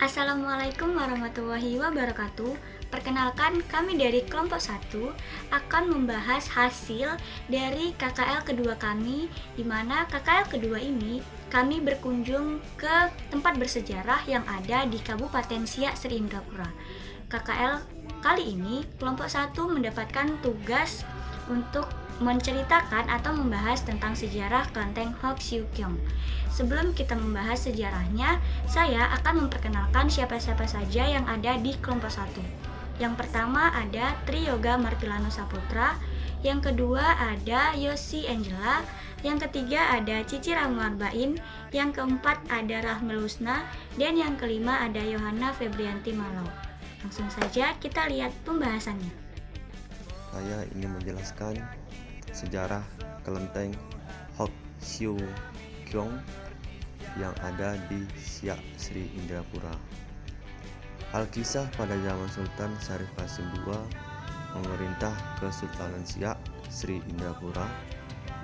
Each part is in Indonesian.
Assalamualaikum warahmatullahi wabarakatuh. Perkenalkan, kami dari kelompok 1 akan membahas hasil dari KKL kedua kami, di mana KKL kedua ini kami berkunjung ke tempat bersejarah yang ada di Kabupaten Siak Sri Indrapura. KKL kali ini kelompok 1 mendapatkan tugas untuk menceritakan atau membahas tentang sejarah Kelenteng Hok Siu Keong. Sebelum kita membahas sejarahnya, saya akan memperkenalkan siapa-siapa saja yang ada di kelompok 1. Yang pertama ada Tri Yoga Martilano Saputra, yang kedua ada Yosi Angela, yang ketiga ada Cici Ramu Arbain, yang keempat ada Rahmel Husna, dan yang kelima ada Yohana Febrianti Malau. Langsung saja kita lihat pembahasannya. Saya ingin menjelaskan sejarah Kelenteng Hok Siu Keong yang ada di Siak Sri Indrapura. Alkisah pada zaman Sultan Syarif Qasim II memerintah Kesultanan Siak Sri Indrapura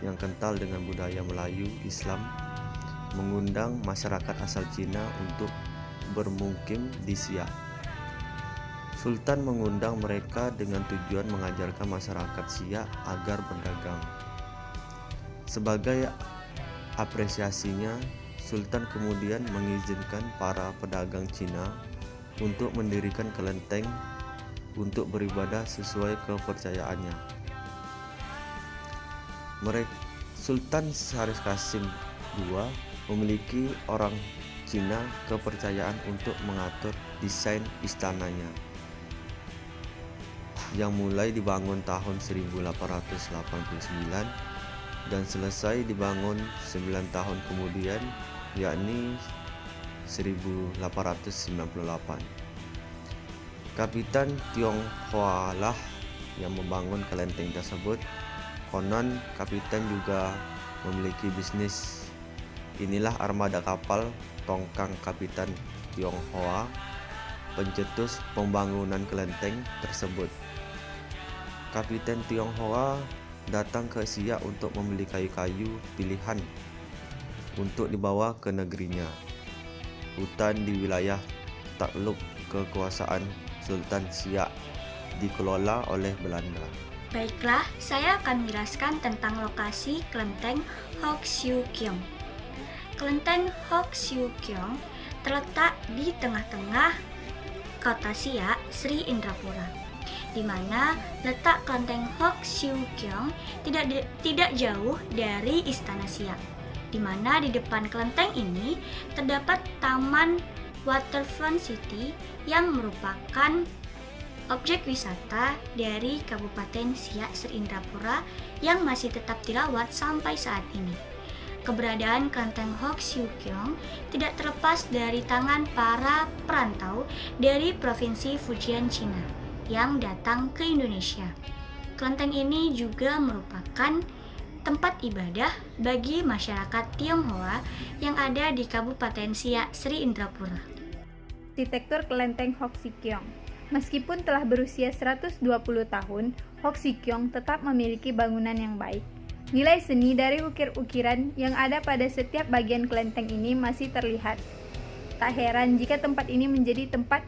yang kental dengan budaya Melayu Islam, mengundang masyarakat asal Cina untuk bermukim di Siak. Sultan mengundang mereka dengan tujuan mengajarkan masyarakat Siak agar berdagang. Sebagai apresiasinya, Sultan kemudian mengizinkan para pedagang Cina untuk mendirikan kelenteng untuk beribadah sesuai kepercayaannya. Sultan Syarif Qasim II memiliki orang Cina kepercayaan untuk mengatur desain istananya, yang mulai dibangun tahun 1889 dan selesai dibangun 9 tahun kemudian, yakni 1898. Kapitan Tionghoa lah yang membangun kelenteng tersebut. Konon kapitan juga memiliki bisnis. Inilah armada kapal tongkang Kapitan Tionghoa, pencetus pembangunan kelenteng tersebut. Kapitan Tionghoa datang ke Siak untuk membeli kayu-kayu pilihan untuk dibawa ke negerinya. Hutan di wilayah takluk kekuasaan Sultan Siak dikelola oleh Belanda. Baiklah, saya akan menjelaskan tentang lokasi Kelenteng Hok Siu Keong. Kelenteng Hok Siu Keong terletak di tengah-tengah kota Siak Sri Indrapura, di mana letak Kelenteng Hok Siu Keong tidak jauh dari Istana Siak, di mana di depan kelenteng ini terdapat Taman Waterfront City yang merupakan objek wisata dari Kabupaten Siak Sri Indrapura yang masih tetap dirawat sampai saat ini. Keberadaan Kelenteng Hok Siu Keong tidak terlepas dari tangan para perantau dari Provinsi Fujian, Cina yang datang ke Indonesia. Kelenteng ini juga merupakan tempat ibadah bagi masyarakat Tionghoa yang ada di Kabupaten Siak Sri Indrapura. Arsitektur Kelenteng Hok Siu Keong. Meskipun telah berusia 120 tahun, Hok Siu Keong tetap memiliki bangunan yang baik. Nilai seni dari ukir-ukiran yang ada pada setiap bagian kelenteng ini masih terlihat. Tak heran jika tempat ini menjadi tempat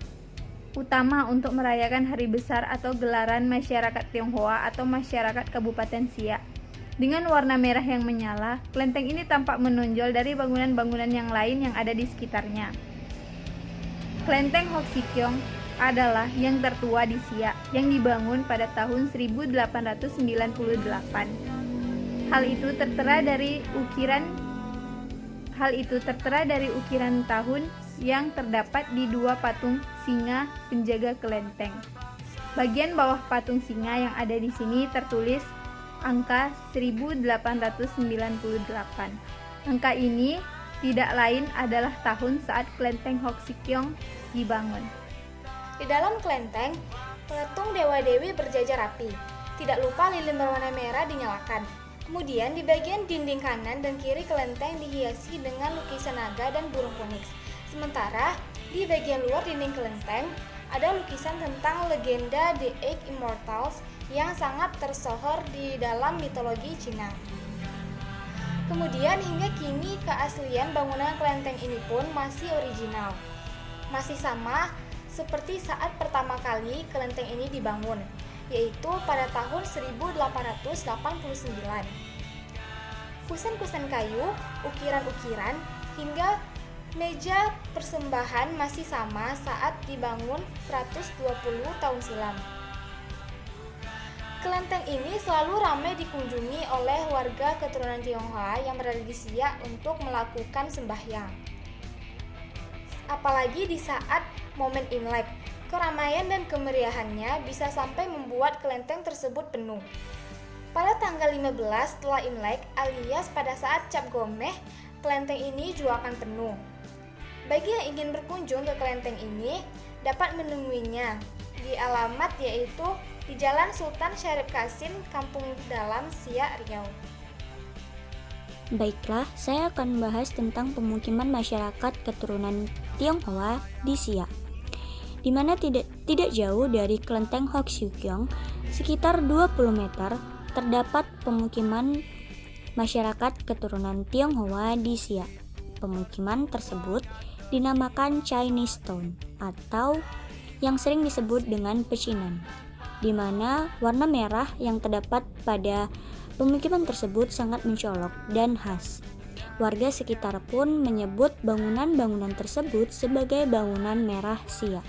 utama untuk merayakan hari besar atau gelaran masyarakat Tionghoa atau masyarakat Kabupaten Siak. Dengan warna merah yang menyala, kelenteng ini tampak menonjol dari bangunan-bangunan yang lain yang ada di sekitarnya. Kelenteng Hok Siu Keong adalah yang tertua di Siak, yang dibangun pada tahun 1898. Hal itu tertera dari ukiran tahun yang terdapat di dua patung singa penjaga kelenteng. Bagian bawah patung singa yang ada di sini tertulis angka 1898. Angka ini tidak lain adalah tahun saat kelenteng Hok Siu Keong dibangun. Di dalam kelenteng, patung dewa-dewi berjajar rapi. Tidak lupa lilin berwarna merah dinyalakan. Kemudian di bagian dinding kanan dan kiri kelenteng dihiasi dengan lukisan naga dan burung phoenix. Sementara di bagian luar dinding kelenteng ada lukisan tentang legenda The Eight Immortals yang sangat tersohor di dalam mitologi Cina. Kemudian hingga kini keaslian bangunan kelenteng ini pun masih original. masih sama seperti saat pertama kali kelenteng ini dibangun, yaitu pada tahun 1889. Kusen-kusen kayu, ukiran-ukiran, hingga meja persembahan masih sama saat dibangun 120 tahun silam. Kelenteng ini selalu ramai dikunjungi oleh warga keturunan Tionghoa yang berada di Siak untuk melakukan sembahyang. Apalagi di saat momen Imlek, keramaian dan kemeriahannya bisa sampai membuat kelenteng tersebut penuh. Pada tanggal 15 setelah Imlek alias pada saat Cap Gomeh, kelenteng ini juga akan penuh. Bagi yang ingin berkunjung ke kelenteng ini, dapat menemuinya di alamat yaitu di Jalan Sultan Syarif Qasim, Kampung Dalam, Siak, Riau. Baiklah, saya akan membahas tentang pemukiman masyarakat keturunan Tionghoa di Siak, di mana tidak jauh dari kelenteng Hoksukyong, sekitar 20 meter, terdapat pemukiman masyarakat keturunan Tionghoa di Siak. Pemukiman tersebut dinamakan Chinese Town atau yang sering disebut dengan pecinan, di mana warna merah yang terdapat pada pemukiman tersebut sangat mencolok dan khas. Warga sekitar pun menyebut bangunan-bangunan tersebut sebagai bangunan merah Siak.